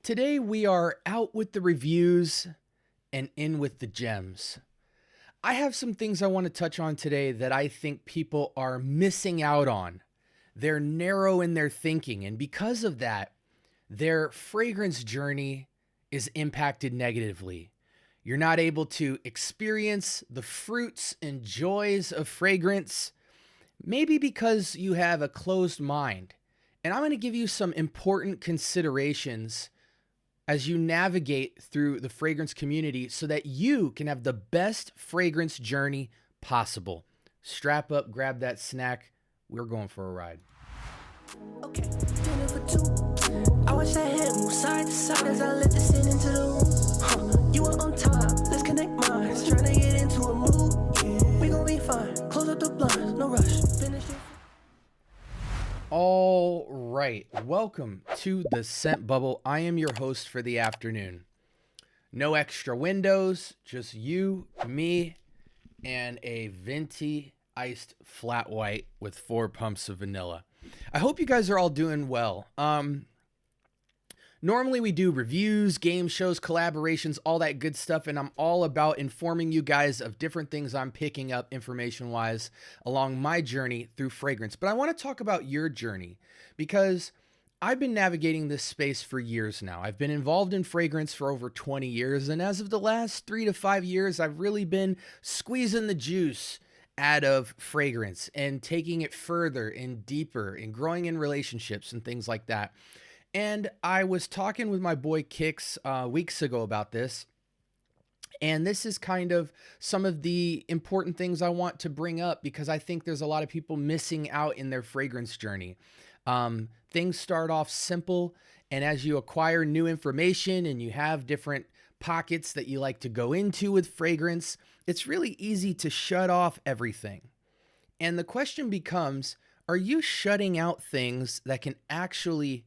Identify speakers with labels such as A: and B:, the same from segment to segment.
A: Today we are out with the reviews and in with the gems. I have some things I want to touch on today that I think people are missing out on. They're narrow in their thinking, and because of that, their fragrance journey is impacted negatively. You're not able to experience the fruits and joys of fragrance, maybe because you have a closed mind. And I'm going to give you some important considerations as you navigate through the fragrance community so that you can have the best fragrance journey possible. Strap up, grab that snack. We're going for a ride.
B: Okay, dinner for two. I watch that head move side to side as I let this in into the room. You are on top, let's connect minds. Trying to get into a mood. We gon' be fine. Close up the blinds, no rush. Finish it.
A: All right, welcome to the Scent Bubble. I am your host for the afternoon. No extra windows, just you, me, and a venti iced flat white with 4 pumps of vanilla. I hope you guys are all doing well. Normally we do reviews, game shows, collaborations, all that good stuff, and I'm all about informing you guys of different things I'm picking up information-wise along my journey through fragrance. But I want to talk about your journey because I've been navigating this space for years now. I've been involved in fragrance for over 20 years, and as of the last 3 to 5 years, I've really been squeezing the juice out of fragrance and taking it further and deeper and growing in relationships and things like that. And I was talking with my boy Kix weeks ago about this. And this is kind of some of the important things I want to bring up because I think there's a lot of people missing out in their fragrance journey. Things start off simple, and as you acquire new information and you have different pockets that you like to go into with fragrance, it's really easy to shut off everything. And the question becomes, are you shutting out things that can actually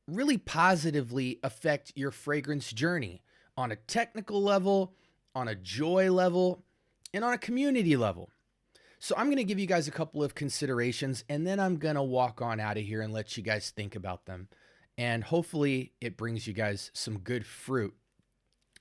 A: really positively affect your fragrance journey on a technical level, on a joy level, and on a community level? So I'm going to give you guys a couple of considerations, and then I'm going to walk on out of here and let you guys think about them. And hopefully it brings you guys some good fruit,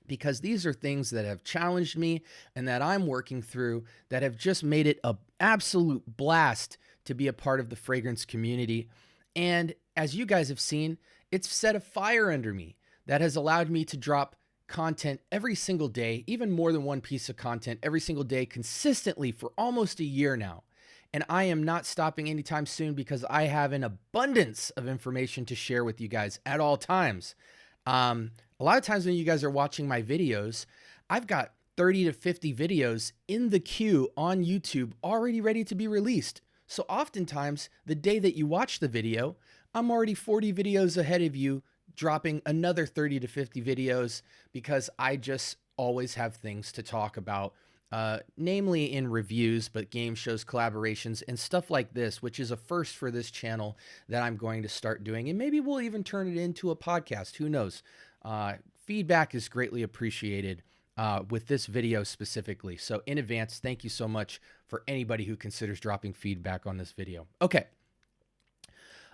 A: because these are things that have challenged me and that I'm working through that have just made it an absolute blast to be a part of the fragrance community. And as you guys have seen, it's set a fire under me that has allowed me to drop content every single day, even more than one piece of content every single day consistently for almost a year now. And I am not stopping anytime soon because I have an abundance of information to share with you guys at all times. A lot of times when you guys are watching my videos, I've got 30 to 50 videos in the queue on YouTube already ready to be released. So oftentimes, the day that you watch the video, I'm already 40 videos ahead of you, dropping another 30 to 50 videos because I just always have things to talk about, namely in reviews, but game shows, collaborations, and stuff like this, which is a first for this channel that I'm going to start doing. And maybe we'll even turn it into a podcast. Who knows? Feedback is greatly appreciated with this video specifically. So in advance, thank you so much for anybody who considers dropping feedback on this video. Okay.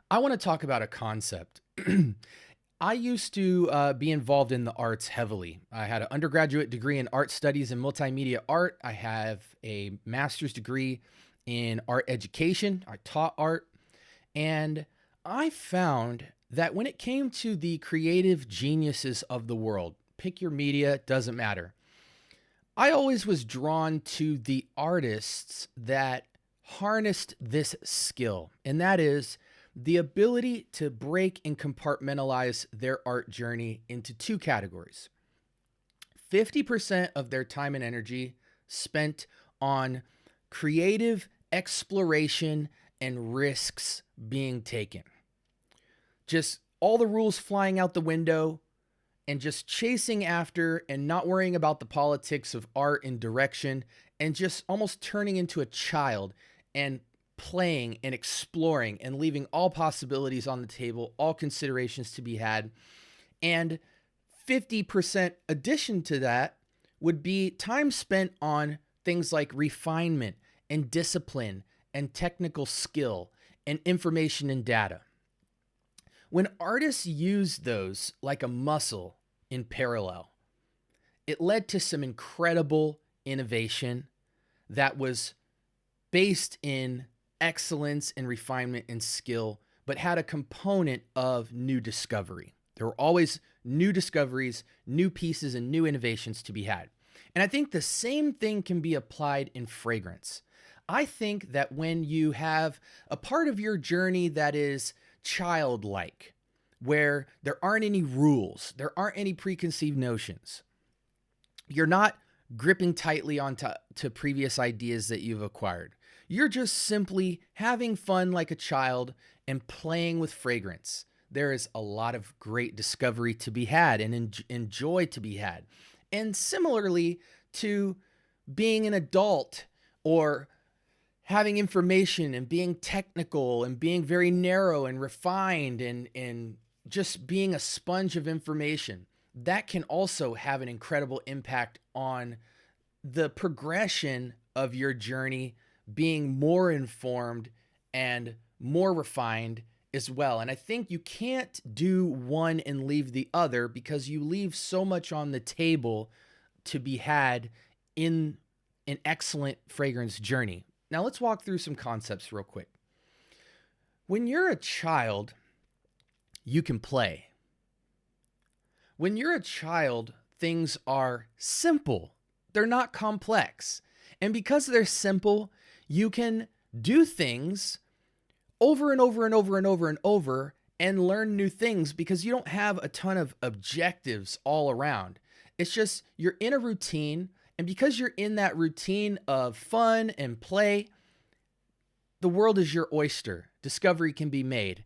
A: I want to talk about a concept. I used to be involved in the arts heavily. I had an undergraduate degree in art studies and multimedia art. I have a master's degree in art education. I taught art. And I found that when it came to the creative geniuses of the world, pick your media, doesn't matter. I always was drawn to the artists that harnessed this skill, and that is the ability to break and compartmentalize their art journey into 2 categories. 50% of their time and energy spent on creative exploration and risks being taken. Just all the rules flying out the window and just chasing after and not worrying about the politics of art and direction, and just almost turning into a child and playing and exploring and leaving all possibilities on the table, all considerations to be had. And 50% addition to that would be time spent on things like refinement and discipline and technical skill and information and data. When artists used those like a muscle in parallel, it led to some incredible innovation that was based in excellence and refinement and skill, but had a component of new discovery. There were always new discoveries, new pieces, and new innovations to be had. And I think the same thing can be applied in fragrance. I think that when you have a part of your journey that is childlike, where there aren't any rules, there aren't any preconceived notions, you're not gripping tightly onto previous ideas that you've acquired. You're just simply having fun like a child and playing with fragrance. There is a lot of great discovery to be had and enjoy to be had. And similarly to being an adult or having information and being technical and being very narrow and refined and just being a sponge of information, that can also have an incredible impact on the progression of your journey being more informed and more refined as well. And I think you can't do one and leave the other because you leave so much on the table to be had in an excellent fragrance journey. Now let's walk through some concepts real quick. When you're a child, you can play. When you're a child, things are simple. They're not complex. And because they're simple, you can do things over and over and over and over and over and learn new things because you don't have a ton of objectives all around. It's just you're in a routine, and because you're in that routine of fun and play, the world is your oyster. Discovery can be made.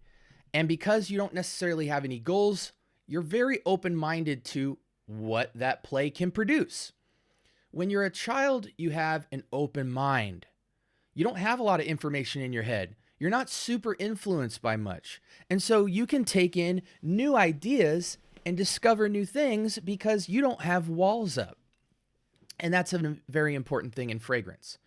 A: And because you don't necessarily have any goals, you're very open-minded to what that play can produce. When you're a child, you have an open mind. You don't have a lot of information in your head. You're not super influenced by much. And so you can take in new ideas and discover new things because you don't have walls up. And that's a very important thing in fragrance.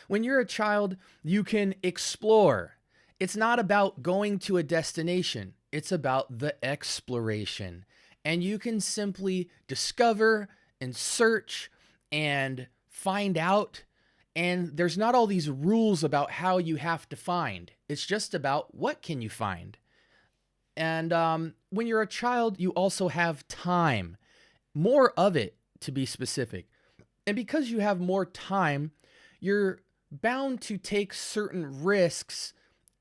A: When you're a child, you can explore. It's not about going to a destination. It's about the exploration. And you can simply discover and search and find out. And there's not all these rules about how you have to find. It's just about what can you find. And when you're a child, you also have time, more of it to be specific. And because you have more time, you're bound to take certain risks.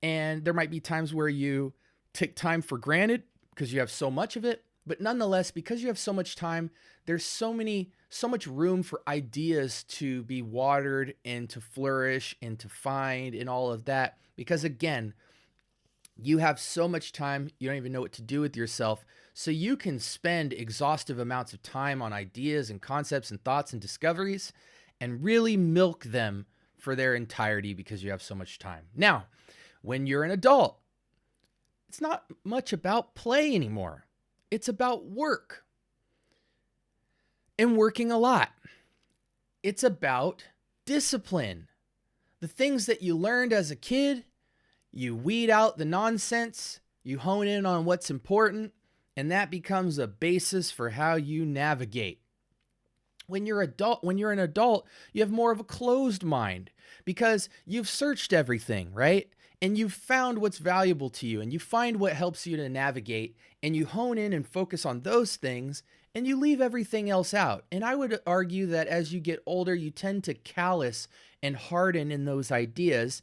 A: And there might be times where you take time for granted because you have so much of it. But nonetheless, because you have so much time, there's so much room for ideas to be watered and to flourish and to find and all of that. Because again, you have so much time, you don't even know what to do with yourself. So you can spend exhaustive amounts of time on ideas and concepts and thoughts and discoveries and really milk them for their entirety because you have so much time. Now, when you're an adult, it's not much about play anymore. It's about work. And working a lot. It's about discipline. The things that you learned as a kid, you weed out the nonsense, you hone in on what's important, and that becomes a basis for how you navigate. When you're an adult, you have more of a closed mind because you've searched everything, right? And you've found what's valuable to you and you find what helps you to navigate and you hone in and focus on those things and you leave everything else out. And I would argue that as you get older, you tend to callous and harden in those ideas.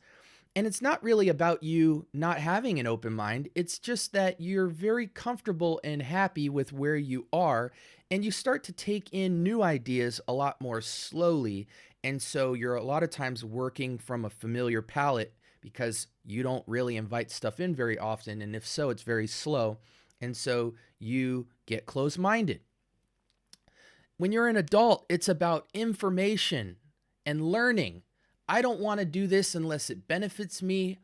A: And it's not really about you not having an open mind. It's just that you're very comfortable and happy with where you are. And you start to take in new ideas a lot more slowly. And so you're a lot of times working from a familiar palette because you don't really invite stuff in very often. And if so, it's very slow. And so you get closed-minded. When you're an adult, it's about information and learning. I don't want to do this unless it benefits me.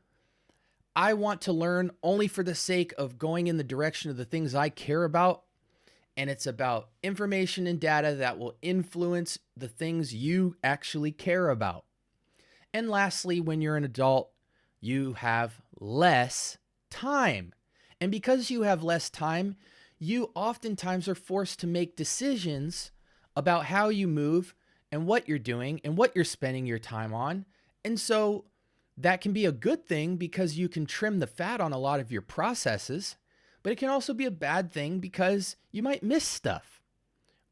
A: I want to learn only for the sake of going in the direction of the things I care about. And it's about information and data that will influence the things you actually care about. And lastly, when you're an adult, you have less time. And because you have less time, you oftentimes are forced to make decisions about how you move and what you're doing and what you're spending your time on. And so that can be a good thing because you can trim the fat on a lot of your processes, but it can also be a bad thing because you might miss stuff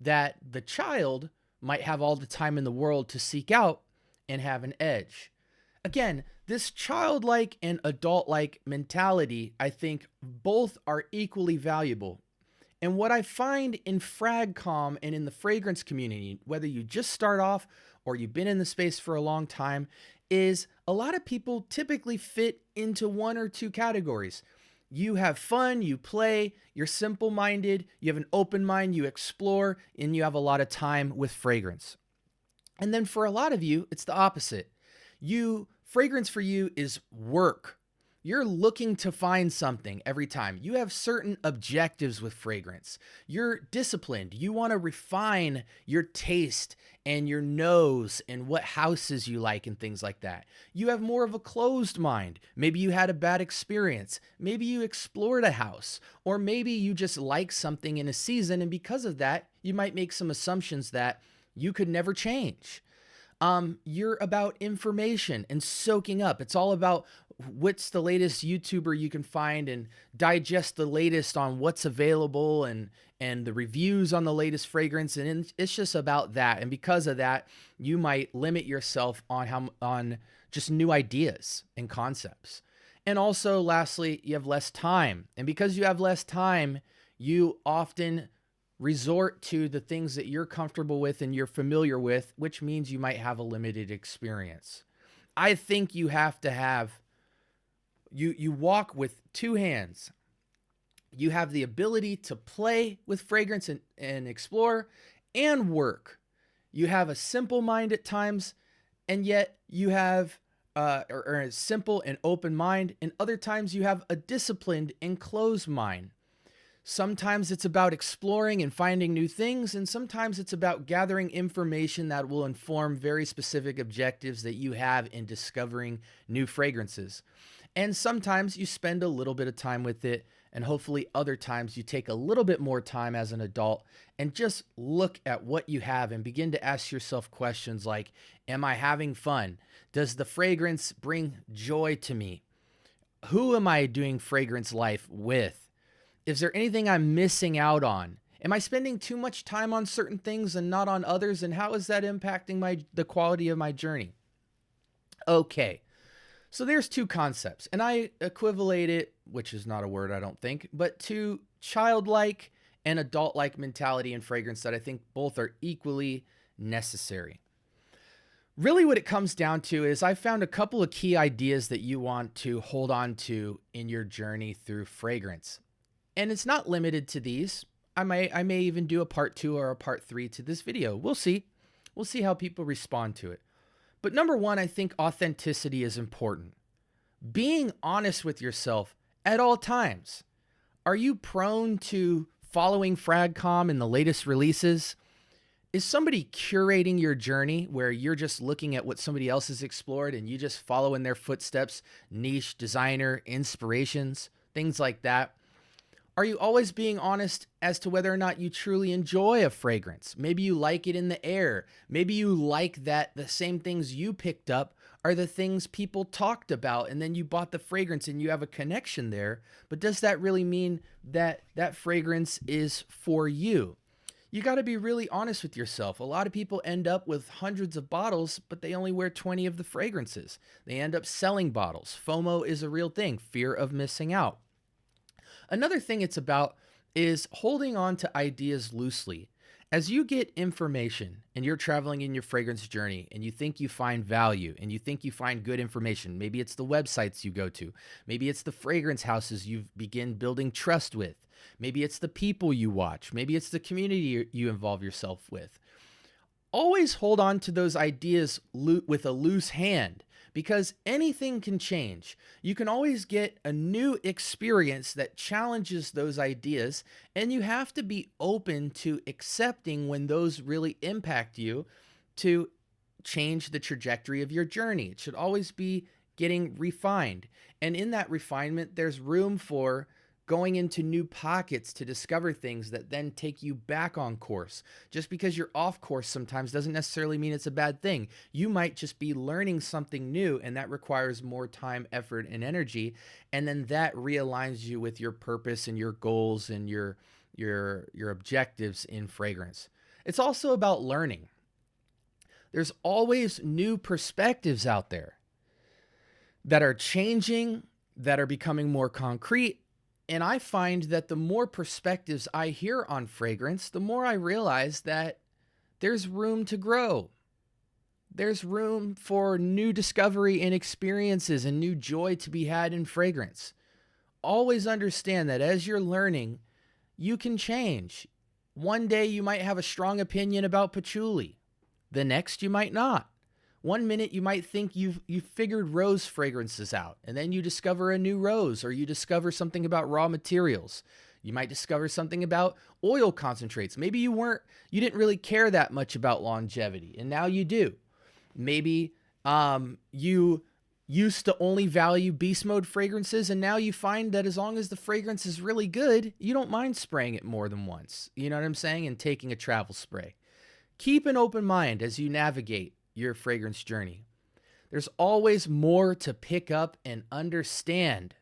A: that the child might have all the time in the world to seek out and have an edge. Again, this childlike and adult-like mentality, I think both are equally valuable. And what I find in FragCom and in the fragrance community, whether you just start off or you've been in the space for a long time, is a lot of people typically fit into one or two categories. You have fun, you play, you're simple-minded, you have an open mind, you explore, and you have a lot of time with fragrance. And then for a lot of you, it's the opposite. Fragrance for you is work. You're looking to find something every time. You have certain objectives with fragrance. You're disciplined. You want to refine your taste and your nose and what houses you like and things like that. You have more of a closed mind. Maybe you had a bad experience. Maybe you explored a house, or maybe you just like something in a season, and because of that, you might make some assumptions that you could never change. You're about information and soaking up. It's all about what's the latest YouTuber you can find and digest the latest on what's available and the reviews on the latest fragrance. And it's just about that. And because of that, you might limit yourself on just new ideas and concepts. And also, lastly, you have less time. And because you have less time, you often resort to the things that you're comfortable with and you're familiar with, which means you might have a limited experience. I think you have to have, you walk with two hands. You have the ability to play with fragrance and explore and work. You have a simple mind at times, and yet you have or a simple and open mind, and other times you have a disciplined and closed mind. Sometimes it's about exploring and finding new things, and sometimes it's about gathering information that will inform very specific objectives that you have in discovering new fragrances. And sometimes you spend a little bit of time with it, and hopefully other times you take a little bit more time as an adult and just look at what you have and begin to ask yourself questions like, am I having fun? Does the fragrance bring joy to me? Who am I doing fragrance life with? Is there anything I'm missing out on? Am I spending too much time on certain things and not on others? And how is that impacting the quality of my journey? Okay, so there's two concepts, and I equivalate it, which is not a word I don't think, but to childlike and adult-like mentality in fragrance that I think both are equally necessary. Really what it comes down to is I found a couple of key ideas that you want to hold on to in your journey through fragrance. And it's not limited to these. I may even do a part 2 or a part 3 to this video. We'll see. We'll see how people respond to it. But number one, I think authenticity is important. Being honest with yourself at all times. Are you prone to following FragCom and the latest releases? Is somebody curating your journey where you're just looking at what somebody else has explored and you just follow in their footsteps, niche, designer, inspirations, things like that? Are you always being honest as to whether or not you truly enjoy a fragrance? Maybe you like it in the air. Maybe you like that the same things you picked up are the things people talked about, and then you bought the fragrance and you have a connection there. But does that really mean that that fragrance is for you? You got to be really honest with yourself. A lot of people end up with hundreds of bottles, but they only wear 20 of the fragrances. They end up selling bottles. FOMO is a real thing, fear of missing out. Another thing it's about is holding on to ideas loosely. As you get information and you're traveling in your fragrance journey and you think you find value and you think you find good information, maybe it's the websites you go to, maybe it's the fragrance houses you begin building trust with, maybe it's the people you watch, maybe it's the community you involve yourself with. Always hold on to those ideas with a loose hand, because anything can change. You can always get a new experience that challenges those ideas, and you have to be open to accepting when those really impact you to change the trajectory of your journey. It should always be getting refined. And in that refinement, there's room for going into new pockets to discover things that then take you back on course. Just because you're off course sometimes doesn't necessarily mean it's a bad thing. You might just be learning something new, and that requires more time, effort, and energy. And then that realigns you with your purpose and your goals and your objectives in fragrance. It's also about learning. There's always new perspectives out there that are changing, that are becoming more concrete. And I find that the more perspectives I hear on fragrance, the more I realize that there's room to grow. There's room for new discovery and experiences and new joy to be had in fragrance. Always understand that as you're learning, you can change. One day you might have a strong opinion about patchouli. The next you might not. One minute you might think you've figured rose fragrances out, and then you discover a new rose, or you discover something about raw materials. You might discover something about oil concentrates. Maybe you didn't really care that much about longevity, and now you do. Maybe you used to only value beast mode fragrances, and now you find that as long as the fragrance is really good, you don't mind spraying it more than once. You know what I'm saying? And taking a travel spray. Keep an open mind as you navigate your fragrance journey. There's always more to pick up and understand.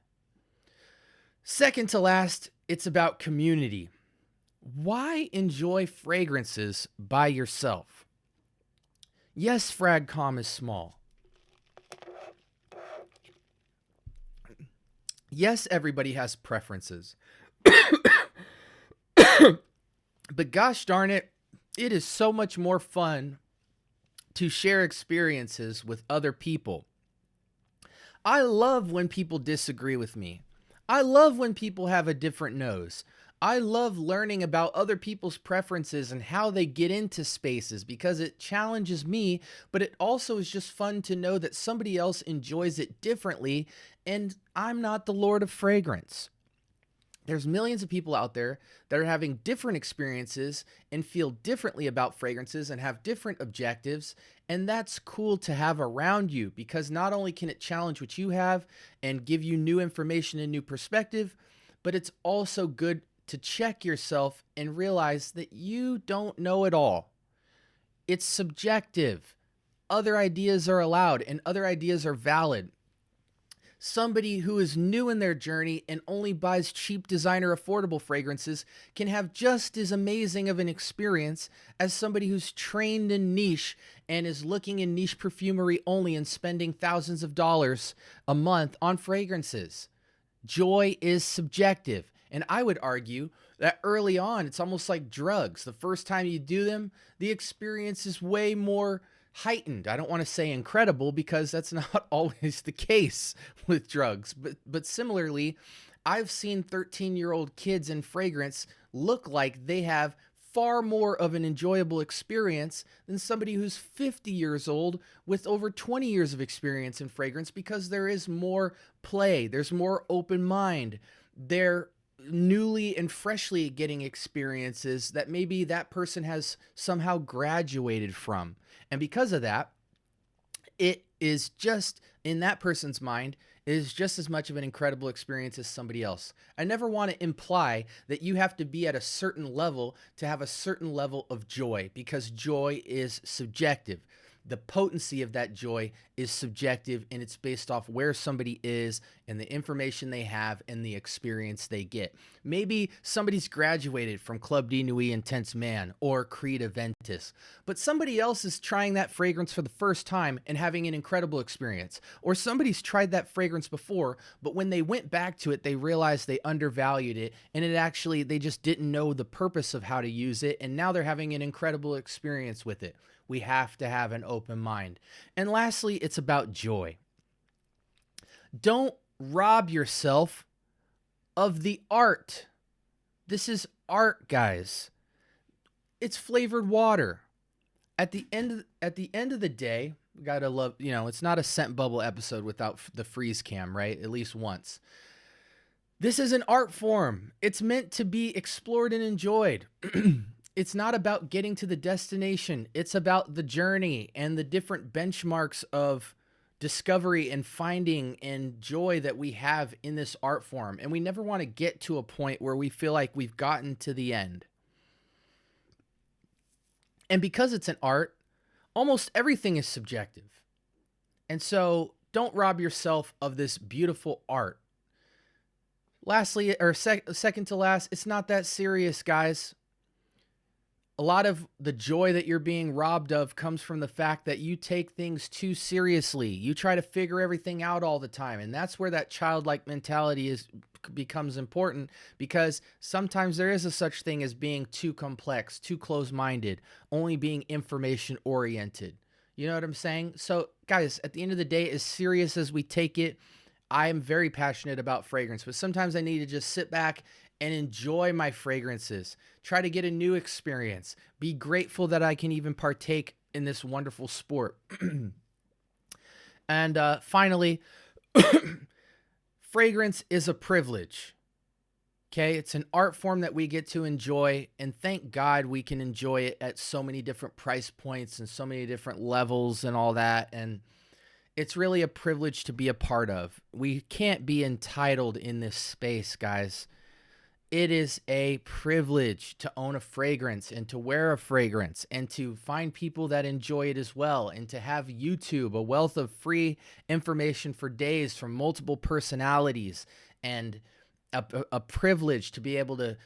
A: Second to last, it's about community. Why enjoy fragrances by yourself? Yes, FragCom is small. Yes, everybody has preferences. But gosh darn it, it is so much more fun to share experiences with other people. I love when people disagree with me. I love when people have a different nose. I love learning about other people's preferences and how they get into spaces because it challenges me, but it also is just fun to know that somebody else enjoys it differently and I'm not the Lord of Fragrance. There's millions of people out there that are having different experiences and feel differently about fragrances and have different objectives. And that's cool to have around you because not only can it challenge what you have and give you new information and new perspective, but it's also good to check yourself and realize that you don't know it all. It's subjective. Other ideas are allowed and other ideas are valid. Somebody who is new in their journey and only buys cheap designer affordable fragrances can have just as amazing of an experience as somebody who's trained in niche and is looking in niche perfumery only and spending thousands of dollars a month on fragrances. Joy is subjective. And I would argue that early on, it's almost like drugs. The first time you do them, the experience is way more heightened. I don't want to say incredible because that's not always the case with drugs. But similarly, I've seen 13-year-old kids in fragrance look like they have far more of an enjoyable experience than somebody who's 50 years old with over 20 years of experience in fragrance because there is more play. There's more open mind. They're newly and freshly getting experiences that maybe that person has somehow graduated from. And because of that, it is just, in that person's mind, is just as much of an incredible experience as somebody else. I never want to imply that you have to be at a certain level to have a certain level of joy, because joy is subjective. The potency of that joy is subjective, and it's based off where somebody is and the information they have and the experience they get. Maybe somebody's graduated from Club de Nuit Intense Man or Creed Aventus, but somebody else is trying that fragrance for the first time and having an incredible experience. Or somebody's tried that fragrance before, but when they went back to it, they realized they undervalued it, and they just didn't know the purpose of how to use it, and now they're having an incredible experience with it. We have to have an open mind. And lastly, it's about joy. Don't rob yourself of the art. This is art, guys. It's flavored water. At the end of the day, we gotta love, it's not a scent bubble episode without the freeze cam, right? At least once. This is an art form. It's meant to be explored and enjoyed. It's not about getting to the destination. It's about the journey and the different benchmarks of discovery and finding and joy that we have in this art form. And we never want to get to a point where we feel like we've gotten to the end. And because it's an art, almost everything is subjective. And so don't rob yourself of this beautiful art. Lastly, or second to last, it's not that serious, guys. A lot of the joy that you're being robbed of comes from the fact that you take things too seriously. You try to figure everything out all the time. And that's where that childlike mentality becomes important, because sometimes there is a such thing as being too complex, too close-minded, only being information oriented. You know what I'm saying? So guys, at the end of the day, as serious as we take it, I am very passionate about fragrance, but sometimes I need to just sit back and enjoy my fragrances, try to get a new experience, be grateful that I can even partake in this wonderful sport. And finally, fragrance is a privilege. Okay, it's an art form that we get to enjoy, and thank God we can enjoy it at so many different price points and so many different levels and all that. And it's really a privilege to be a part of. We can't be entitled in this space, guys. It is a privilege to own a fragrance and to wear a fragrance and to find people that enjoy it as well, and to have YouTube, a wealth of free information for days from multiple personalities, and a privilege to be able to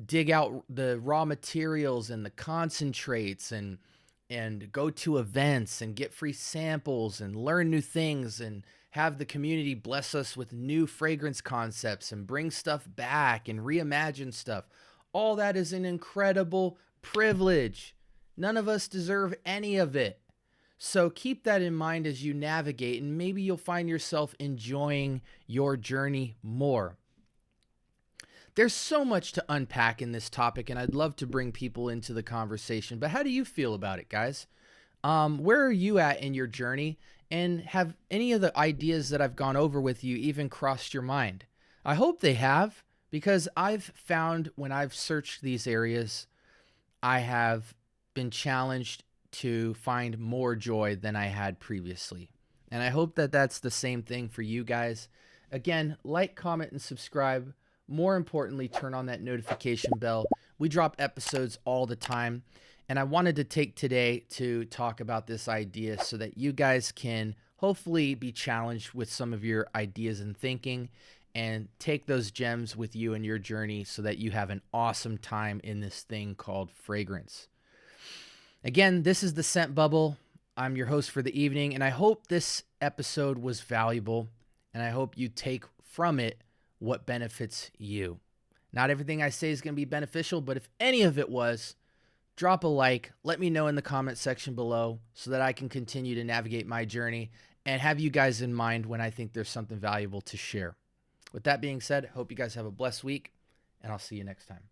A: dig out the raw materials and the concentrates and go to events and get free samples and learn new things and have the community bless us with new fragrance concepts and bring stuff back and reimagine stuff. All that is an incredible privilege. None of us deserve any of it. So keep that in mind as you navigate, and maybe you'll find yourself enjoying your journey more. There's so much to unpack in this topic, and I'd love to bring people into the conversation. But how do you feel about it, guys? Where are you at in your journey? And have any of the ideas that I've gone over with you even crossed your mind? I hope they have, because I've found when I've searched these areas, I have been challenged to find more joy than I had previously. And I hope that that's the same thing for you guys. Again, like, comment, and subscribe. More importantly, turn on that notification bell. We drop episodes all the time. And I wanted to take today to talk about this idea so that you guys can hopefully be challenged with some of your ideas and thinking, and take those gems with you in your journey so that you have an awesome time in this thing called fragrance. Again, this is the Scent Bubble. I'm your host for the evening, and I hope this episode was valuable, and I hope you take from it what benefits you. Not everything I say is going to be beneficial, but if any of it was, drop a like. Let me know in the comment section below so that I can continue to navigate my journey and have you guys in mind when I think there's something valuable to share. With that being said, hope you guys have a blessed week, and I'll see you next time.